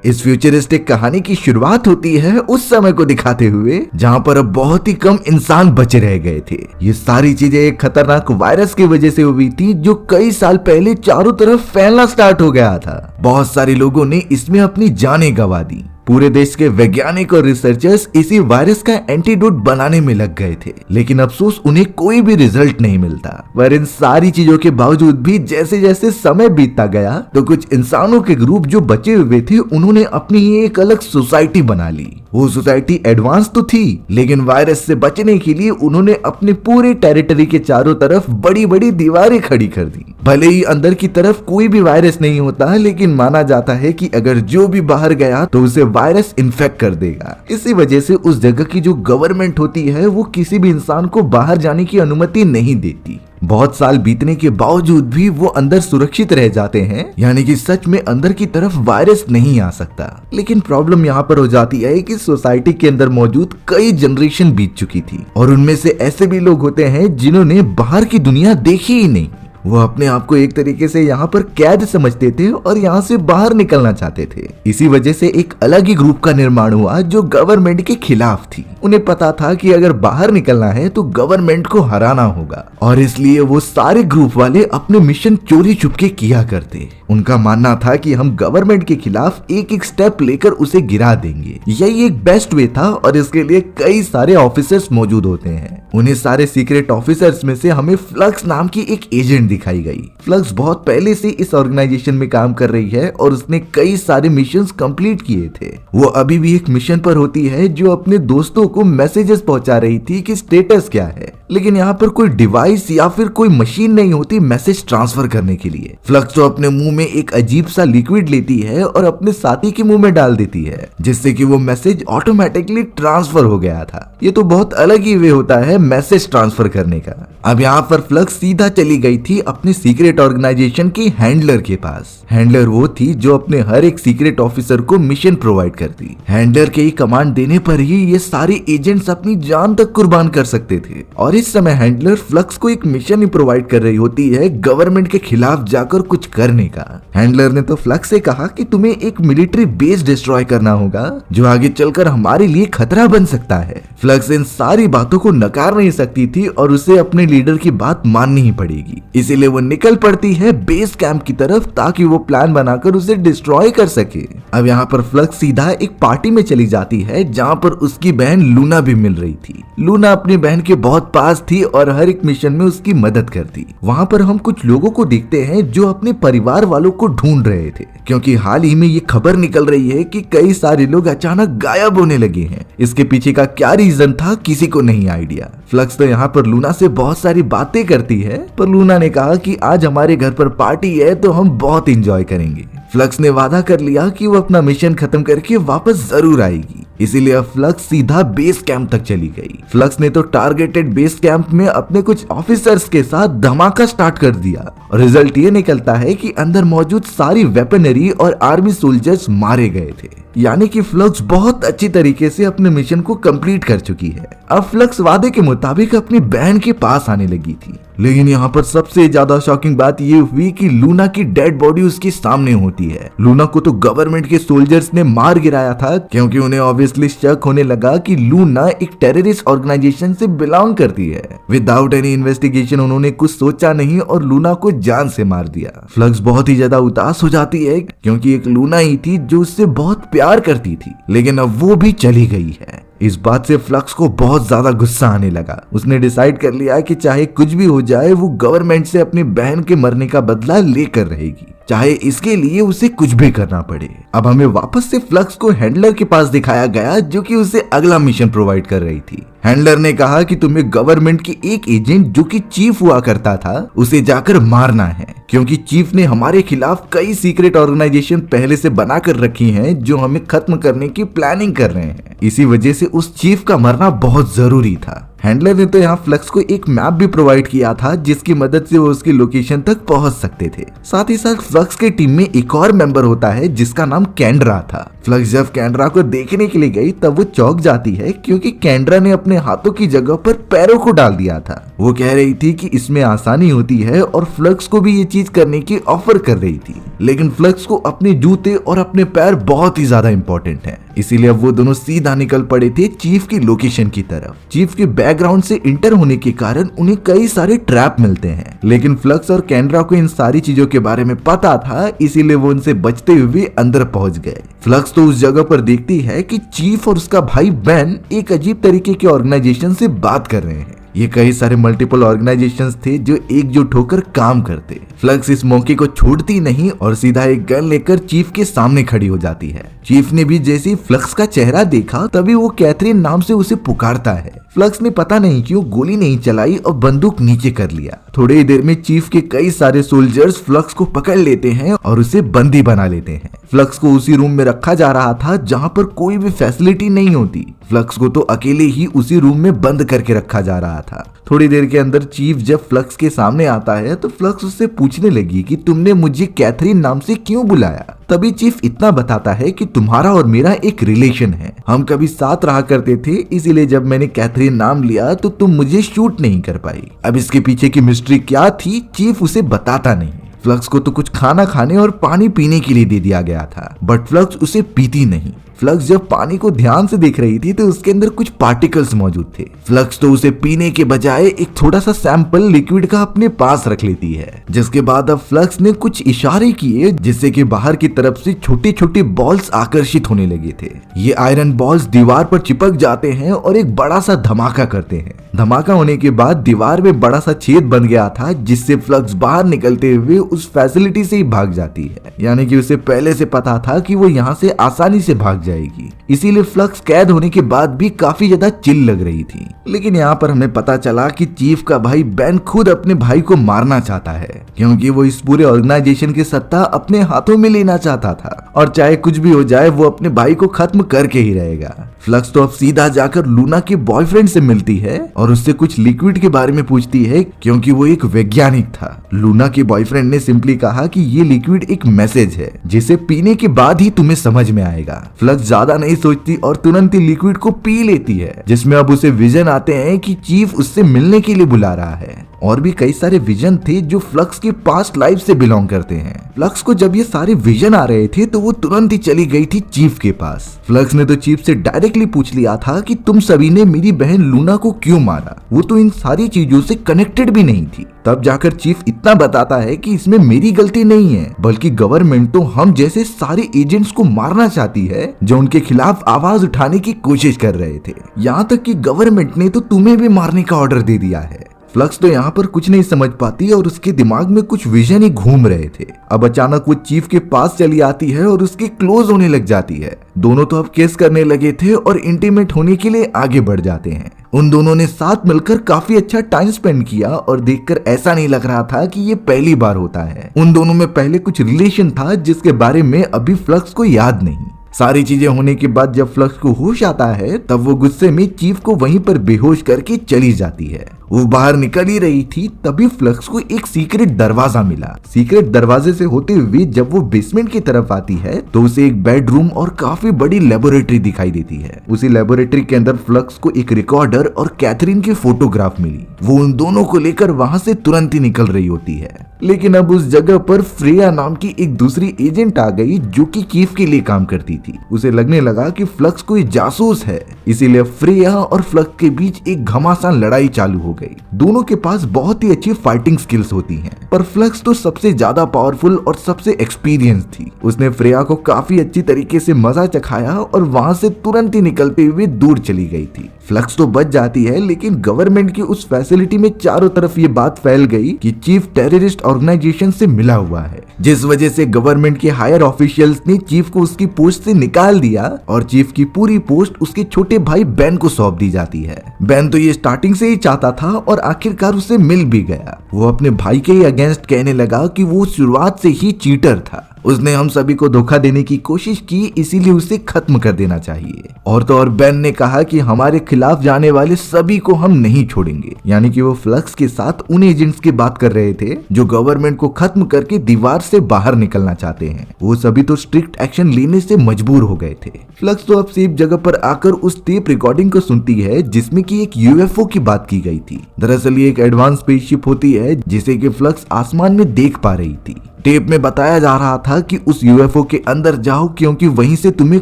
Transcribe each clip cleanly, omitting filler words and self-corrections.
इस फ्यूचरिस्टिक कहानी की शुरुआत होती है उस समय को दिखाते हुए जहाँ पर अब बहुत ही कम इंसान बचे रह गए थे। ये सारी चीजें एक खतरनाक वायरस की वजह से हुई थी जो कई साल पहले चारों तरफ फैलना स्टार्ट हो गया था। बहुत सारे लोगों ने इसमें अपनी जानें गंवा दी। पूरे देश के वैज्ञानिक और रिसर्चर्स इसी वायरस का एंटीडोट बनाने में लग गए थे, लेकिन अफसोस उन्हें कोई भी रिजल्ट नहीं मिलता। पर इन सारी चीजों के बावजूद भी जैसे जैसे समय बीतता गया तो कुछ इंसानों के ग्रुप जो बचे हुए थे उन्होंने अपनी ही एक अलग सोसाइटी बना ली। वो सोसाइटी एडवांस तो थी, लेकिन वायरस से बचने के लिए उन्होंने अपने पूरे टेरिटरी के चारों तरफ बड़ी बड़ी दीवारें खड़ी कर दी। भले ही अंदर की तरफ कोई भी वायरस नहीं होता, लेकिन माना जाता है कि अगर जो भी बाहर गया तो उसे वायरस इन्फेक्ट कर देगा। इसी वजह से उस जगह की जो गवर्नमेंट होती है वो किसी भी इंसान को बाहर जाने की अनुमति नहीं देती। बहुत साल बीतने के बावजूद भी वो अंदर सुरक्षित रह जाते हैं, यानी कि सच में अंदर की तरफ वायरस नहीं आ सकता। लेकिन प्रॉब्लम यहाँ पर हो जाती है कि सोसाइटी के अंदर मौजूद कई जनरेशन बीत चुकी थी और उनमें से ऐसे भी लोग होते हैं जिन्होंने बाहर की दुनिया देखी ही नहीं। वो अपने आप को एक तरीके से यहाँ पर कैद समझते थे और यहाँ से बाहर निकलना चाहते थे। इसी वजह से एक अलग ही ग्रुप का निर्माण हुआ जो गवर्नमेंट के खिलाफ थी। उन्हें पता था कि अगर बाहर निकलना है तो गवर्नमेंट को हराना होगा और इसलिए वो सारे ग्रुप वाले अपने मिशन चोरी छुपके किया करते। उनका मानना था कि हम गवर्नमेंट के खिलाफ एक एक स्टेप लेकर उसे गिरा देंगे। यही एक बेस्ट वे था और इसके लिए कई सारे ऑफिसर्स मौजूद होते हैं। उन्हें सारे सीक्रेट ऑफिसर्स में से हमें फ्लक्स नाम की एक एजेंट दिखाई गई। फ्लक्स बहुत पहले से इस ऑर्गेनाइजेशन में काम कर रही है और उसने कई सारे मिशंस कंप्लीट किए थे। वो अभी भी एक मिशन पर होती है जो अपने दोस्तों को मैसेजेस पहुंचा रही थी कि स्टेटस क्या है, लेकिन यहाँ पर कोई डिवाइस या फिर कोई मशीन नहीं होती मैसेज ट्रांसफर करने के लिए। फ्लक्स तो अपने मुंह में एक अजीब सा लिक्विड लेती है और अपने साथी के मुंह में डाल देती है, जिससे कि वो मैसेज ऑटोमेटिकली ट्रांसफर हो गया था। ये तो बहुत अलग ही वे होता है मैसेज ट्रांसफर करने का। अब यहाँ पर फ्लक्स सीधा चली गई थी अपने सीक्रेट ऑर्गेनाइजेशन की हैंडलर के पास। हैंडलर वो थी जो अपने हर एक सीक्रेट ऑफिसर को मिशन प्रोवाइड करती। हैंडलर के ही कमांड देने पर ही ये सारे एजेंट्स अपनी जान तक कुर्बान कर सकते थे। और इस समय हैंडलर फ्लक्स को एक मिशन ही प्रोवाइड कर रही होती है गवर्नमेंट के खिलाफ जाकर कुछ करने का। हैंडलर ने तो फ्लक्स से कहा कि तुम्हें एक मिलिट्री बेस डिस्ट्रॉय करना होगा जो आगे चलकर हमारे लिए खतरा बन सकता है। फ्लक्स इन सारी बातों को नकार नहीं सकती थी और उसे अपने लीडर की बात माननी ही पड़ेगी। इसीलिए वो निकल पड़ती है बेस कैंप की तरफ ताकि वो प्लान बनाकर उसे डिस्ट्रॉय कर सके। अब यहाँ पर फ्लक्स सीधा एक पार्टी में चली जाती है जहाँ पर उसकी बहन लूना भी मिल रही थी। लूना अपनी बहन के बहुत पास थी और हर एक मिशन में उसकी मदद करती। वहाँ पर हम कुछ लोगों को देखते हैं जो अपने परिवार वालों को ढूंढ रहे थे, क्योंकि हाल ही में ये खबर निकल रही है कि कई सारे लोग अचानक गायब होने लगे हैं। इसके पीछे का क्या रीजन था किसी को नहीं आइडिया। फ्लक्स तो यहाँ पर लूना से बहुत सारी बातें करती है, पर लूना ने कहा कि आज हमारे घर पर पार्टी है तो हम बहुत एंजॉय करेंगे। फ्लक्स ने वादा कर लिया कि वो अपना मिशन खत्म करके वापस जरूर आएगी। इसीलिए अब फ्लक्स सीधा बेस कैंप तक चली गई। फ्लक्स ने तो टारगेटेड बेस कैंप में अपने कुछ ऑफिसर्स के साथ धमाका स्टार्ट कर दिया और रिजल्ट ये निकलता है कि अंदर मौजूद सारी वेपनरी और आर्मी सोल्जर्स मारे गए थे। यानी कि फ्लक्स बहुत अच्छी तरीके से अपने मिशन को कंप्लीट कर चुकी है। अब फ्लक्स वादे के मुताबिक अपनी बहन के पास आने लगी थी, लेकिन यहाँ पर सबसे ज्यादा शॉकिंग बात ये हुई कि लूना की डेड बॉडी उसके सामने होती है। लूना को तो गवर्नमेंट के सोल्जर्स ने मार गिराया था, क्योंकि उन्हें ऑब्वियसली शक होने लगा कि लूना एक टेररिस्ट ऑर्गेनाइजेशन से बिलोंग करती है। विदाउट एनी इन्वेस्टिगेशन उन्होंने कुछ सोचा नहीं और लूना को जान से मार दिया। फ्लक्स बहुत ही ज्यादा उदास हो जाती है, क्योंकि एक लूना ही थी जो उससे बहुत प्यार करती थी, लेकिन अब वो भी चली गई है। इस बात से फ्लक्स को बहुत ज्यादा गुस्सा आने लगा। उसने डिसाइड कर लिया कि चाहे कुछ भी हो जाए वो गवर्नमेंट से अपनी बहन के मरने का बदला लेकर रहेगी, चाहे इसके लिए उसे कुछ भी करना पड़े। अब हमें वापस से फ्लक्स को हैंडलर के पास दिखाया गया जो कि उसे अगला मिशन प्रोवाइड कर रही थी। हैंडलर ने कहा कि तुम्हें गवर्नमेंट की एक एजेंट जो कि चीफ हुआ करता था उसे जाकर मारना है, क्योंकि चीफ ने हमारे खिलाफ कई सीक्रेट ऑर्गेनाइजेशन पहले से बना कर रखी हैं जो हमें खत्म करने की प्लानिंग कर रहे हैं। इसी वजह से उस चीफ का मरना बहुत जरूरी था। हैंडलर ने तो यहाँ फ्लक्स को एक मैप भी प्रोवाइड किया था जिसकी मदद से वो उसकी लोकेशन तक पहुंच सकते थे। साथ ही साथ फ्लक्स के टीम में एक और मेंबर होता है जिसका नाम कैंड्रा था। फ्लक्स जब कैंड्रा को देखने के लिए गई तब वो चौंक जाती है क्योंकि कैंड्रा ने अपने हाथों की जगह पर पैरों को डाल दिया था। वो कह रही थी कि इसमें आसानी होती है और फ्लक्स को भी ये चीज करने की ऑफर कर रही थी, लेकिन फ्लक्स को अपने जूते और अपने पैर बहुत ही ज्यादा इंपॉर्टेंट हैं। इसीलिए अब वो दोनों सीधा निकल पड़े थे चीफ की लोकेशन की तरफ। चीफ के बैकग्राउंड से इंटर होने के कारण उन्हें कई सारे ट्रैप मिलते हैं, लेकिन फ्लक्स और कैंड्रा को इन सारी चीजों के बारे में पता था, इसीलिए वो उनसे बचते हुए अंदर पहुंच गए। फ्लक्स तो उस जगह पर देखती है कि चीफ और उसका भाई बेन एक अजीब तरीके के ऑर्गेनाइजेशन से बात कर रहे हैं। ये कई सारे मल्टीपल ऑर्गेनाइजेशंस थे जो एकजुट होकर काम करते। फ्लक्स इस मौके को छोड़ती नहीं और सीधा एक गन लेकर चीफ के सामने खड़ी हो जाती है। चीफ ने भी जैसे ही फ्लक्स का चेहरा देखा तभी वो कैथरीन नाम से उसे पुकारता है। फ्लक्स ने पता नहीं क्यों गोली नहीं चलाई और बंदूक नीचे कर लिया। थोड़ी ही देर में चीफ के कई सारे सोल्जर्स फ्लक्स को पकड़ लेते हैं और उसे बंदी बना लेते हैं। फ्लक्स को उसी रूम में रखा जा रहा था जहाँ पर कोई भी फैसिलिटी नहीं होती। फ्लक्स को तो अकेले ही उसी रूम में बंद करके रखा जा रहा था। थोड़ी देर के अंदर चीफ जब फ्लक्स के सामने आता है तो फ्लक्स उससे पूछने लगी कि तुमने मुझे कैथरीन नाम से क्यों बुलाया। तभी चीफ इतना बताता है कि तुम्हारा और मेरा एक रिलेशन है, हम कभी साथ रहा करते थे, इसीलिए जब मैंने कैथरीन नाम लिया तो तुम मुझे शूट नहीं कर पाई। अब इसके पीछे की मिस्ट्री क्या थी चीफ उसे बताता नहीं। फ्लक्स को तो कुछ खाना खाने और पानी पीने के लिए दे दिया गया था, बट फ्लक्स उसे पीती नहीं। फ्लक्स जब पानी को ध्यान से देख रही थी तो उसके अंदर कुछ पार्टिकल्स मौजूद थे। फ्लक्स तो उसे पीने के बजाय एक थोड़ा सा सैंपल लिक्विड का अपने पास रख लेती है, जिसके बाद अब फ्लक्स ने कुछ इशारे किए जिससे कि बाहर की तरफ से छोटे छोटे बॉल्स आकर्षित होने लगे थे। ये आयरन बॉल्स दीवार पर चिपक जाते हैं और एक बड़ा सा धमाका करते हैं। धमाका होने के बाद दीवार में बड़ा सा छेद बन गया था, जिससे फ्लक्स बाहर निकलते हुए उस फैसिलिटी से ही भाग जाती है। यानी कि उसे पहले से पता था कि वो यहाँ से आसानी से भाग जाएगी, इसीलिए फ्लक्स कैद होने के बाद भी काफी ज्यादा चिल लग रही थी। लेकिन यहाँ पर हमें पता चला कि चीफ का भाई बेन खुद अपने भाई को मारना चाहता है, क्योंकि वो इस पूरे ऑर्गेनाइजेशन की सत्ता अपने हाथों में लेना चाहता था और चाहे कुछ भी हो जाए वो अपने भाई को खत्म करके ही रहेगा। फ्लक्स तो अब सीधा जाकर लूना के बॉयफ्रेंड से मिलती है और उससे कुछ लिक्विड के बारे में पूछती है, क्योंकि वो एक वैज्ञानिक था। लूना के बॉयफ्रेंड ने सिंपली कहा कि ये लिक्विड एक मैसेज है जिसे पीने के बाद ही तुम्हें समझ में आएगा। फ्लक्स ज्यादा नहीं सोचती और तुरंत ही लिक्विड को पी लेती है, जिसमें अब उसे विजन आते हैं कि चीफ उससे मिलने के लिए बुला रहा है। और भी कई सारे विजन थे जो फ्लक्स के पास्ट लाइफ से बिलोंग करते हैं। फ्लक्स को जब ये सारे विजन आ रहे थे तो वो तुरंत ही चली गई थी चीफ के पास। फ्लक्स ने तो चीफ से डायरेक्टली पूछ लिया था कि तुम सभी ने मेरी बहन लूना को क्यों मारा, वो तो इन सारी चीजों से कनेक्टेड भी नहीं थी। तब जाकर चीफ इतना बताता है कि इसमें मेरी गलती नहीं है, बल्कि गवर्नमेंट तो हम जैसे सारे एजेंट्स को मारना चाहती है जो उनके खिलाफ आवाज उठाने की कोशिश कर रहे थे। यहाँ तक कि गवर्नमेंट ने तो तुम्हें भी मारने का ऑर्डर दे दिया है। फ्लक्स तो यहाँ पर कुछ नहीं समझ पाती और उसके दिमाग में कुछ विजन ही घूम रहे थे। अब अचानक वो चीफ के पास चली आती है और उसके क्लोज होने लग जाती है। दोनों तो अब किस करने लगे थे और इंटीमेट होने के लिए आगे बढ़ जाते हैं। उन दोनों ने साथ मिलकर काफी अच्छा टाइम स्पेंड किया और देखकर ऐसा नहीं लग रहा था कि ये पहली बार होता है। उन दोनों में पहले कुछ रिलेशन था जिसके बारे में अभी फ्लक्स को याद नहीं। सारी चीजें होने के बाद जब फ्लक्स को होश आता है तब वो गुस्से में चीफ को वहीं पर बेहोश करके चली जाती है। वो बाहर निकल ही रही थी तभी फ्लक्स को एक सीक्रेट दरवाजा मिला। सीक्रेट दरवाजे से होते हुए जब वो बेसमेंट की तरफ आती है तो उसे एक बेडरूम और काफी बड़ी लेबोरेटरी दिखाई देती है। उसी लेबोरेटरी के अंदर फ्लक्स को एक रिकॉर्डर और कैथरीन की फोटोग्राफ मिली। वो उन दोनों को लेकर वहां से तुरंत ही निकल रही होती है, लेकिन अब उस जगह पर फ्रेया नाम की एक दूसरी एजेंट आ गई जो कि चीफ के लिए काम करती थी। उसे लगने लगा कि फ्लक्स कोई जासूस है, इसीलिए फ्रेया और फ्लक्स के बीच एक घमासान लड़ाई चालू हो गई। दोनों के पास बहुत ही अच्छी फाइटिंग स्किल्स होती हैं, पर फ्लक्स तो सबसे ज्यादा पावरफुल और सबसे एक्सपीरियंस थी। उसने फ्रेया को काफी अच्छी तरीके से मजा चखाया और वहां से तुरंत ही निकलते हुए दूर चली गई थी। फ्लक्स तो बच जाती है, लेकिन गवर्नमेंट की उस फैसिलिटी में चारों तरफ ये बात फैल गई कि चीफ टेररिस्ट ऑर्गेनाइजेशन से मिला हुआ है, जिस वजह से गवर्नमेंट के हायर ऑफिशियल्स ने चीफ को उसकी पोस्ट से निकाल दिया और चीफ की पूरी पोस्ट उसके छोटे भाई बेन को सौंप दी जाती है। बेन तो ये स्टार्टिंग से ही चाहता था और आखिरकार उसे मिल भी गया। वो अपने भाई के ही अगेंस्ट कहने लगा कि वो शुरुआत से ही चीटर था। उसने हम सभी को धोखा देने की कोशिश की, इसीलिए उसे खत्म कर देना चाहिए। और तो और बेन ने कहा कि हमारे खिलाफ जाने वाले सभी को हम नहीं छोड़ेंगे। यानी कि वो फ्लक्स के साथ उन एजेंट्स की बात कर रहे थे जो गवर्नमेंट को खत्म करके दीवार से बाहर निकलना चाहते हैं। वो सभी तो स्ट्रिक्ट एक्शन लेने से मजबूर हो गए थे। फ्लक्स तो अब सेफ जगह पर आकर उस टेप रिकॉर्डिंग को सुनती है जिसमें कि एक यूएफओ की बात की गई थी। दरअसल ये एक एडवांस स्पेसशिप होती है जिसे कि फ्लक्स आसमान में देख पा रही थी। टेप में बताया जा रहा था कि उस यूएफओ के अंदर जाओ क्योंकि वहीं से तुम्हें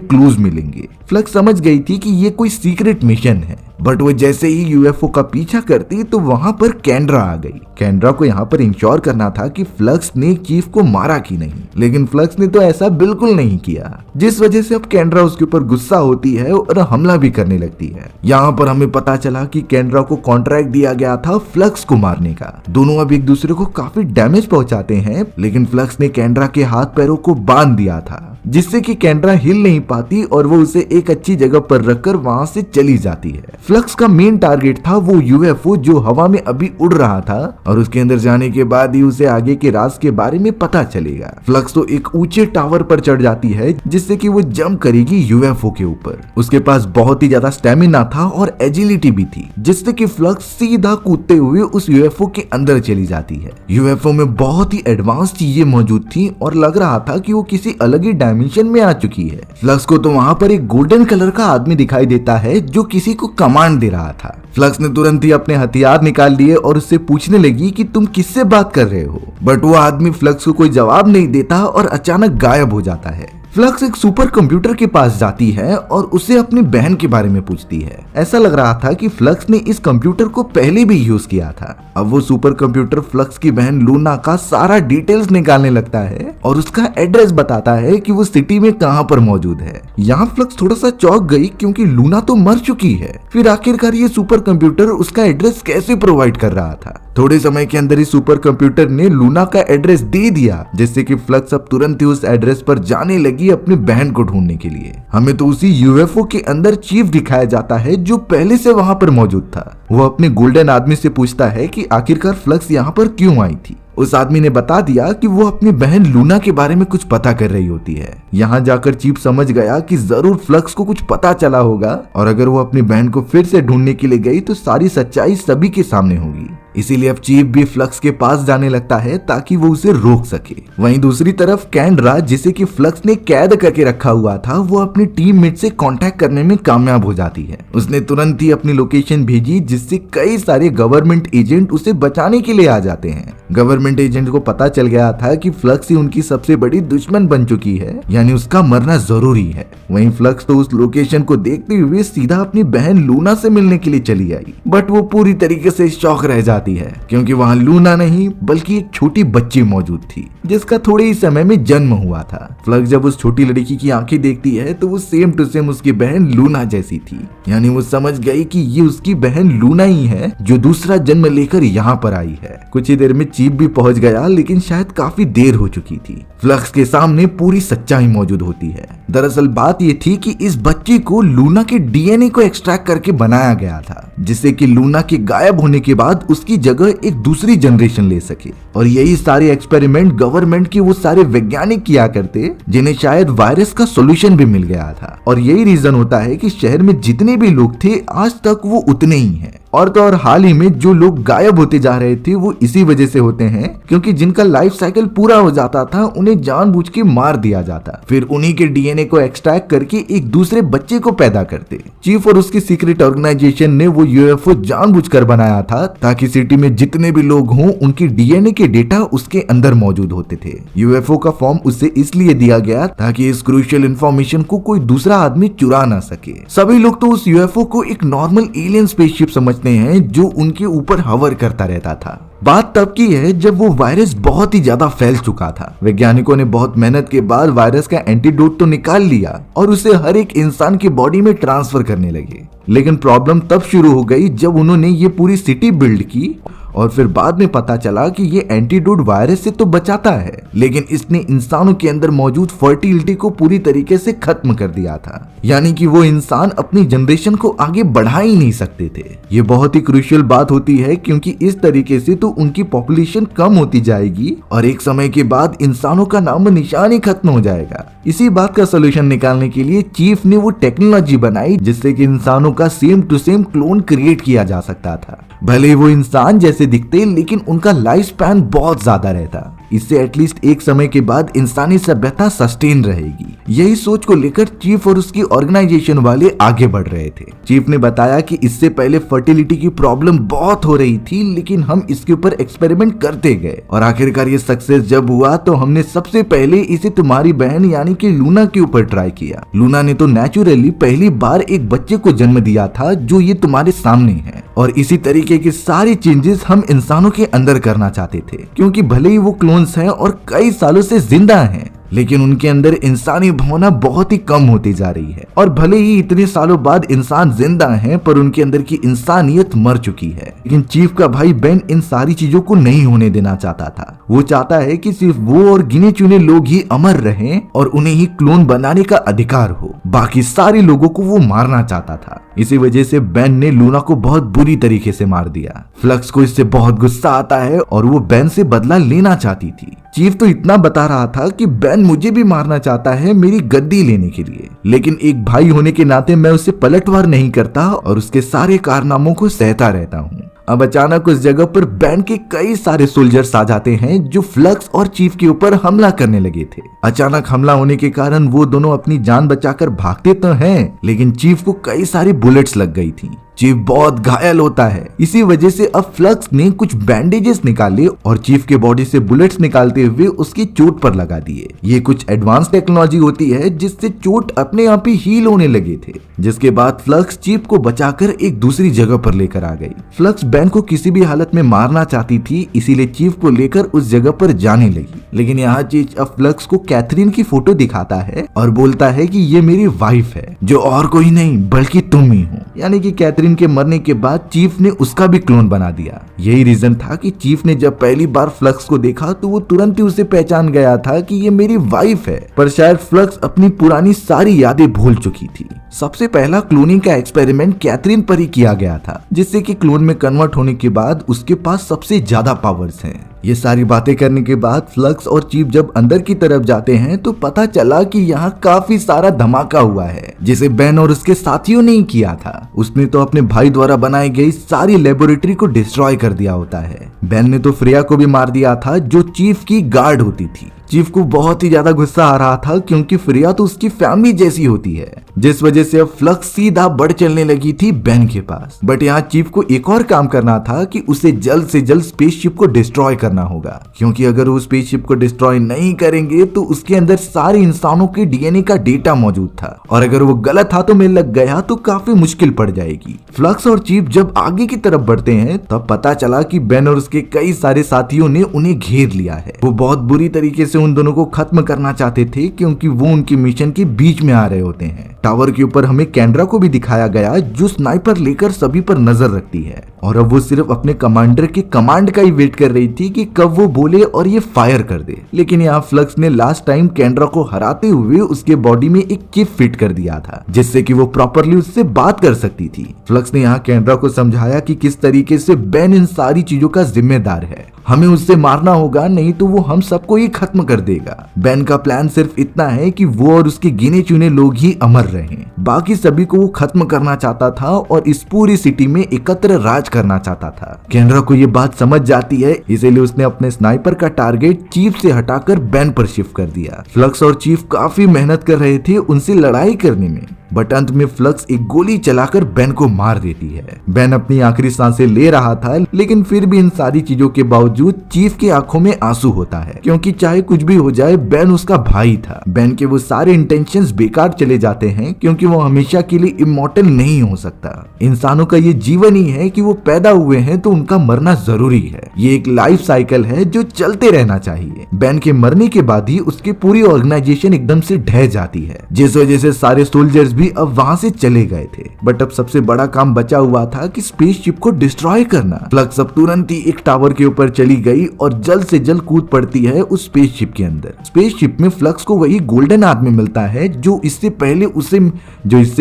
क्लूज मिलेंगे। फ्लक्स समझ गई थी कि ये कोई सीक्रेट मिशन है, बट वो जैसे ही यूएफओ का पीछा करती तो वहां पर कैंड्रा आ गई। कैंड्रा को यहाँ पर इंश्योर करना था कि फ्लक्स ने चीफ को मारा कि नहीं, लेकिन फ्लक्स ने तो ऐसा बिल्कुल नहीं किया, जिस वजह से अब कैंड्रा उसके ऊपर गुस्सा होती है और हमला भी करने लगती है। यहाँ पर हमें पता चला कि कैंड्रा को कॉन्ट्रैक्ट दिया गया था फ्लक्स को मारने का। दोनों अब एक दूसरे को काफी डैमेज पहुंचाते हैं, लेकिन फ्लक्स ने कैंड्रा के हाथ पैरों को बांध दिया था जिससे कि कैंड्रा हिल नहीं पाती और वो उसे एक अच्छी जगह पर रखकर वहां से चली जाती है। फ्लक्स का मेन टारगेट था वो यूएफओ जो हवा में अभी उड़ रहा था और उसके अंदर जाने के बाद ही उसे आगे के राज के बारे में पता चलेगा। फ्लक्स तो एक ऊंचे टावर पर चढ़ जाती है जिससे कि वो जंप करेगी यूएफओ के ऊपर। उसके पास बहुत ही ज्यादा स्टेमिना था और एजिलिटी भी थी जिससे कि फ्लक्स सीधा कूदते हुए उस यूएफओ के अंदर चली जाती है। यूएफओ में बहुत ही एडवांस चीजें मौजूद थी और लग रहा था कि वो किसी अलग ही डायमेंशन में आ चुकी है। फ्लक्स को तो वहां पर एक गोल्डन कलर का आदमी दिखाई देता है जो किसी को कमांड दे रहा था। फ्लक्स ने तुरंत ही अपने हथियार निकाल लिए और उससे पूछने लगी कि तुम किससे बात कर रहे हो, बट वो आदमी फ्लक्स को कोई जवाब नहीं देता और अचानक गायब हो जाता है। फ्लक्स एक सुपर कंप्यूटर के पास जाती है और उसे अपनी बहन के बारे में पूछती है। ऐसा लग रहा था कि फ्लक्स ने इस कंप्यूटर को पहले भी यूज किया था। अब वो सुपर कंप्यूटर फ्लक्स की बहन लूना का सारा डिटेल्स निकालने लगता है और उसका एड्रेस बताता है कि वो सिटी में कहां पर मौजूद है। यहाँ फ्लक्स थोड़ा सा चौंक गई क्योंकि लूना तो मर चुकी है। फिर आखिरकार ये सुपर कंप्यूटर उसका एड्रेस कैसे प्रोवाइड कर रहा था। थोड़े समय के अंदर ही सुपर कंप्यूटर ने लूना का एड्रेस दे दिया जिससे कि फ्लक्स अब तुरंत ही उस एड्रेस पर जाने लगी अपनी बहन को ढूंढने के लिए। हमें तो उसी यूएफओ के अंदर चीफ दिखाया जाता है जो पहले से वहां पर मौजूद था। वो अपने गोल्डन आदमी से पूछता है कि आखिरकार फ्लक्स यहाँ पर क्यों आई थी। उस आदमी ने बता दिया कि वो अपनी बहन लूना के बारे में कुछ पता कर रही होती है। यहाँ जाकर चीफ समझ गया कि जरूर फ्लक्स को कुछ पता चला होगा और अगर वो अपनी बहन को फिर से ढूंढने के लिए गई तो सारी सच्चाई सभी के सामने होगी। इसीलिए अब चीफ भी फ्लक्स के पास जाने लगता है ताकि वो उसे रोक सके। वहीं दूसरी तरफ कैंड्रा जिसे कि फ्लक्स ने कैद करके रखा हुआ था वो अपनी टीममेट से कांटेक्ट करने में कामयाब हो जाती है। उसने तुरंत ही अपनी लोकेशन भेजी जिससे कई सारे गवर्नमेंट एजेंट उसे बचाने के लिए आ जाते हैं। गवर्नमेंट एजेंट को पता चल गया था कि फ्लक्स ही उनकी सबसे बड़ी दुश्मन बन चुकी है, यानी उसका मरना जरूरी है। वहीं फ्लक्स तो उस लोकेशन को देखते हुए सीधा अपनी बहन लूना से मिलने के लिए चली आई, बट वो पूरी तरीके से शॉक रह जाती है क्योंकि वहाँ लूना नहीं बल्कि एक छोटी बच्ची मौजूद थी जिसका थोड़े ही समय में जन्म हुआ था। फ्लक्स जब उस छोटी लड़की की आंखें देखती है तो वो सेम टू सेम उसकी बहन लूना जैसी थी, यानी वो समझ गई कि ये उसकी बहन लूना ही है जो दूसरा जन्म लेकर यहाँ पर आई है। कुछ ही देर में चीफ भी पहुंच गया लेकिन शायद काफी देर हो चुकी थी। फ्लक्स के सामने पूरी सच्चाई मौजूद होती है। दरअसल बात ये थी कि इस बच्ची को लूना के डीएनए को एक्सट्रैक्ट करके बनाया गया था जिससे कि लूना के गायब होने के बाद उसकी जगह एक दूसरी जनरेशन ले सके। और यही सारे एक्सपेरिमेंट गवर्नमेंट के वो सारे वैज्ञानिक किया करते जिन्हें शायद वायरस का सॉल्यूशन भी मिल गया था। और यही रीजन होता है कि शहर में जितने भी लोग थे आज तक वो उतने ही हैं। और तो और हाल ही में जो लोग गायब होते जा रहे थे वो इसी वजह से होते हैं क्योंकि जिनका लाइफ साइकिल पूरा हो जाता था उन्हें जानबूझ के मार दिया जाता, फिर उन्हीं के डीएनए को एक्सट्रैक्ट करके एक दूसरे बच्चे को पैदा करते। चीफ और उसकी सीक्रेट ऑर्गेनाइजेशन ने वो यूएफओ जानबूझकर बनाया था ताकि सिटी में जितने भी लोग हों उनकी डीएनए के डेटा उसके अंदर मौजूद होते थे। यूएफओ का फॉर्म उससे इसलिए दिया गया ताकि इस क्रूशियल इंफॉर्मेशन को कोई दूसरा आदमी चुरा ना सके। सभी लोग तो उस यूएफओ को एक नॉर्मल एलियन स्पेसशिप समझते हैं जो उनके ऊपर हवर करता रहता था। बात तब की है जब वो वायरस बहुत ही ज्यादा फैल चुका था। वैज्ञानिकों ने बहुत मेहनत के बाद वायरस का एंटीडोट तो निकाल लिया और उसे हर एक इंसान की बॉडी में ट्रांसफर करने लगे, लेकिन प्रॉब्लम तब शुरू हो गई जब उन्होंने ये पूरी सिटी बिल्ड की और फिर बाद में पता चला कि ये एंटीडोट वायरस से तो बचाता है लेकिन इसने इंसानों के अंदर मौजूद फर्टिलिटी को पूरी तरीके से खत्म कर दिया था, यानी कि वो इंसान अपनी जनरेशन को आगे बढ़ा ही नहीं सकते थे। ये बहुत ही क्रूशियल बात होती है क्योंकि इस तरीके से तो उनकी पॉपुलेशन कम होती जाएगी और एक समय के बाद इंसानों का नामो निशान ही खत्म हो जाएगा। इसी बात का सोल्यूशन निकालने के लिए चीफ ने वो टेक्नोलॉजी बनाई जिससे कि इंसानों का same to same clone create किया जा सकता था। भले वो इंसान जैसे दिखते लेकिन उनका लाइफ स्पैन बहुत ज्यादा रहता। इससे एटलीस्ट एक समय के बाद इंसानी सभ्यता सस्टेन रहेगी। यही सोच को लेकर चीफ और उसकी ऑर्गेनाइजेशन वाले आगे बढ़ रहे थे। चीफ ने बताया कि इससे पहले फर्टिलिटी की प्रॉब्लम बहुत हो रही थी, लेकिन हम इसके ऊपर एक्सपेरिमेंट करते गए और आखिरकार ये सक्सेस जब हुआ तो हमने सबसे पहले इसे तुम्हारी बहन यानी कि लूना के ऊपर ट्राई किया। लूना ने तो नेचुरली पहली बार एक बच्चे को जन्म दिया था जो ये तुम्हारे सामने है, और इसी तरीके के सारे चेंजेस हम इंसानों के अंदर करना चाहते थे, क्योंकि भले ही वो क्लोन्स हैं और कई सालों से जिंदा हैं, लेकिन उनके अंदर इंसानी भावना बहुत ही कम होती जा रही है। और भले ही इतने सालों बाद इंसान जिंदा हैं, पर उनके अंदर की इंसानियत मर चुकी है। लेकिन चीफ का भाई बेन इन सारी चीजों को नहीं होने देना चाहता था। वो चाहता है कि सिर्फ वो और गिने चुने लोग ही अमर रहें और उन्हें ही क्लोन बनाने का अधिकार हो। बाकी सारे लोगों को वो मारना चाहता था। इसी वजह से बेन ने लूना को बहुत बुरी तरीके से मार दिया। फ्लक्स को इससे बहुत गुस्सा आता है और वो बेन से बदला लेना चाहती थी। चीफ तो इतना बता रहा था कि बेन मुझे भी मारना चाहता है मेरी गद्दी लेने के लिए, लेकिन एक भाई होने के नाते मैं उसे पलटवार नहीं करता और उसके सारे कारनामों को सहता रहता हूँ। अब अचानक उस जगह पर बेन के कई सारे सोल्जर्स आ जाते हैं जो फ्लक्स और चीफ के ऊपर हमला करने लगे थे। अचानक हमला होने के कारण वो दोनों अपनी जान बचाकर भागते तो हैं, लेकिन चीफ को कई सारी बुलेट्स लग गई थी। चीफ बहुत घायल होता है। इसी वजह से अब फ्लक्स ने कुछ बैंडेजेस निकाले और चीफ के बॉडी से बुलेट्स निकालते हुए उसकी चोट पर लगा दिए। ये कुछ एडवांस टेक्नोलॉजी होती है जिससे चोट अपने आप ही हील होने लगे थे। जिसके बाद फ्लक्स चीफ को बचाकर एक दूसरी जगह पर लेकर आ गई। फ्लक्स बेन को किसी भी हालत में मारना चाहती थी, इसीलिए चीफ को लेकर उस जगह पर जाने लगी। लेकिन यहाँ चीफ अब फ्लक्स को कैथरीन की फोटो दिखाता है और बोलता है कि ये मेरी वाइफ है, जो और कोई नहीं बल्कि तुम ही हो। यानी कि कैथरीन के मरने के बाद चीफ ने उसका भी क्लोन बना दिया। यही रीजन था कि चीफ ने जब पहली बार फ्लक्स को देखा तो वो तुरंत ही उसे पहचान गया था कि ये मेरी वाइफ है। पर शायद फ्लक्स अपनी पुरानी सारी यादें भूल चुकी थी। सबसे पहला क्लोनिंग का एक्सपेरिमेंट कैथरीन पर ही किया गया था, जिससे कि क्लोन में कन्वर्ट होने के बाद उसके पास सबसे ज्यादा पावर्स हैं। ये सारी बातें करने के बाद फ्लक्स और चीफ जब अंदर की तरफ जाते हैं तो पता चला कि यहाँ काफी सारा धमाका हुआ है, जिसे बेन और उसके साथियों ने ही किया था। उसने तो अपने भाई द्वारा बनाई गई सारी लेबोरेटरी को डिस्ट्रॉय कर दिया होता है। बेन ने तो फ्रेया को भी मार दिया था, जो चीफ की गार्ड होती थी। चीफ को बहुत ही ज्यादा गुस्सा आ रहा था, क्योंकि फ्रेया तो उसकी फैमिली जैसी होती है, जिस वजह से अब फ्लक्स सीधा बढ़ चलने लगी थी बेन के पास। बट यहाँ चीफ को एक और काम करना था कि उसे जल्द से जल्द स्पेसशिप को डिस्ट्रॉय करना होगा, क्योंकि अगर वो स्पेसशिप को डिस्ट्रॉय नहीं करेंगे तो उसके अंदर सारे इंसानों के डीएनए का डेटा मौजूद था, और अगर वो गलत हाथों में लग गया तो काफी मुश्किल पड़ जाएगी। फ्लक्स और चीफ जब आगे की तरफ बढ़ते हैं तब पता चला कि बेन और उसके कई सारे साथियों ने उन्हें घेर लिया है। वो बहुत बुरी तरीके से उन दोनों को खत्म करना चाहते थे, क्योंकि वो उनके मिशन के बीच में आ रहे होते हैं। टावर के ऊपर हमें कैंड्रा को भी दिखाया गया, जो स्नाइपर लेकर सभी पर नजर रखती है, और अब वो सिर्फ अपने कमांडर के कमांड का ही वेट कर रही थी कि कब वो बोले और ये फायर कर दे। लेकिन यहाँ फ्लक्स ने लास्ट टाइम कैंड्रा को हराते हुए उसके बॉडी में एक चिप फिट कर दिया था, जिससे कि वो प्रॉपरली उससे बात कर सकती थी। फ्लक्स ने यहाँ कैंड्रा को समझाया कि किस तरीके से बेन इन सारी चीजों का जिम्मेदार है। हमें उससे मारना होगा, नहीं तो वो हम सबको ही खत्म कर देगा। बेन का प्लान सिर्फ इतना है कि वो और उसके गिने चुने लोग ही अमर रहें। बाकी सभी को वो खत्म करना चाहता था और इस पूरी सिटी में एकत्र राज करना चाहता था। कैंड्रा को ये बात समझ जाती है, इसीलिए उसने अपने स्नाइपर का टारगेट चीफ से हटाकर बेन पर शिफ्ट कर दिया। फ्लक्स और चीफ काफी मेहनत कर रहे थे उनसे लड़ाई करने में, बट अंत में फ्लक्स एक गोली चलाकर बेन को मार देती है। बेन अपनी आखिरी सांसें ले रहा था, लेकिन फिर भी इन सारी चीजों के बावजूद चीफ की आंखों में आंसू होता है, क्योंकि चाहे कुछ भी हो जाए बेन उसका भाई था। बेन के वो सारे इंटेंशंस बेकार चले जाते हैं, क्योंकि वो हमेशा के लिए इमॉर्टल नहीं हो सकता। इंसानों का ये जीवन ही है कि वो पैदा हुए हैं तो उनका मरना जरूरी है। ये एक लाइफ साइकिल है जो चलते रहना चाहिए। बेन के मरने के बाद ही उसकी पूरी ऑर्गेनाइजेशन एकदम से ढह जाती है, जिस वजह से सारे सोल्जर्स भी भी अब वहाँ से चले गए थे। बट अब सबसे बड़ा काम बचा हुआ था कि स्पेसशिप को डिस्ट्रॉय करना। फ्लक्स अब तुरंत ही एक टावर के ऊपर चली गई और जल्द से जल्द कूद पड़ती है उस स्पेसशिप के अंदर। स्पेसशिप में फ्लक्स को वही गोल्डन आदमी मिलता है जो इससे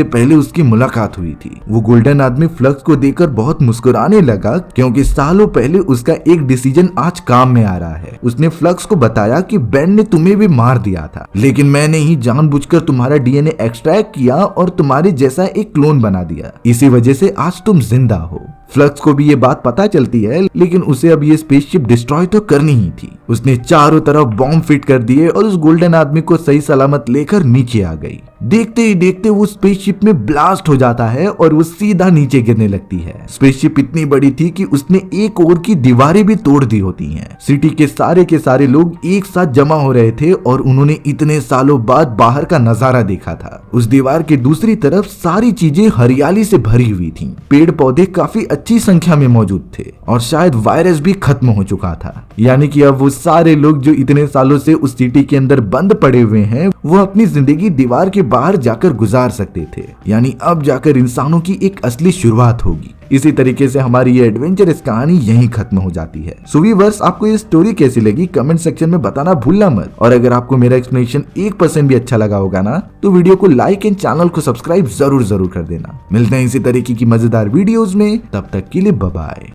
पहले उसकी मुलाकात हुई थी। वो गोल्डन आदमी फ्लक्स को देखकर बहुत मुस्कुराने लगा क्योंकि सालों पहले उसका एक डिसीजन आज काम में आ रहा है। उसने फ्लक्स को बताया कि बेन ने तुम्हें भी मार दिया था, लेकिन मैंने ही जानबूझकर तुम्हारा डीएनए एक्सट्रैक्ट किया और तुम्हारे जैसा एक क्लोन बना दिया। इसी वजह से आज तुम जिंदा हो। फ्लक्स को भी ये बात पता चलती है, लेकिन उसे अब ये स्पेसशिप डिस्ट्रॉय तो करनी ही थी। उसने चारों तरफ बॉम्ब फिट कर दिए और उस गोल्डन आदमी को सही सलामत लेकर नीचे आ गई। देखते ही देखते वो स्पेसशिप में ब्लास्ट हो जाता है और वो सीधा नीचे गिरने लगती है। स्पेसशिप इतनी बड़ी थी कि उसने एक ओर की दीवारें भी तोड़ दी होती हैं। सिटी के सारे लोग एक साथ जमा हो रहे थे और उन्होंने इतने सालों बाद बाहर का नजारा देखा था। उस दीवार के दूसरी तरफ सारी चीजें हरियाली से भरी हुई थीं। पेड़ पौधे काफी अच्छी संख्या में मौजूद थे और शायद वायरस भी खत्म हो चुका था। यानी कि अब वो सारे लोग जो इतने सालों से उस सिटी के अंदर बंद पड़े हुए हैं, वो अपनी जिंदगी दीवार के बाहर जाकर गुजार सकते थे। यानी अब जाकर इंसानों की एक असली शुरुआत होगी। इसी तरीके से हमारी ये एडवेंचरस कहानी यहीं खत्म हो जाती है। सो व्यूअर्स, आपको ये स्टोरी कैसी लगी कमेंट सेक्शन में बताना भूलना मत। और अगर आपको मेरा एक्सप्लेनेशन 1% भी अच्छा लगा होगा ना, तो वीडियो को लाइक एंड चैनल को सब्सक्राइब जरूर कर देना। मिलते हैं इसी तरीके की मजेदार वीडियोस में, तब तक के लिए बाय बाय।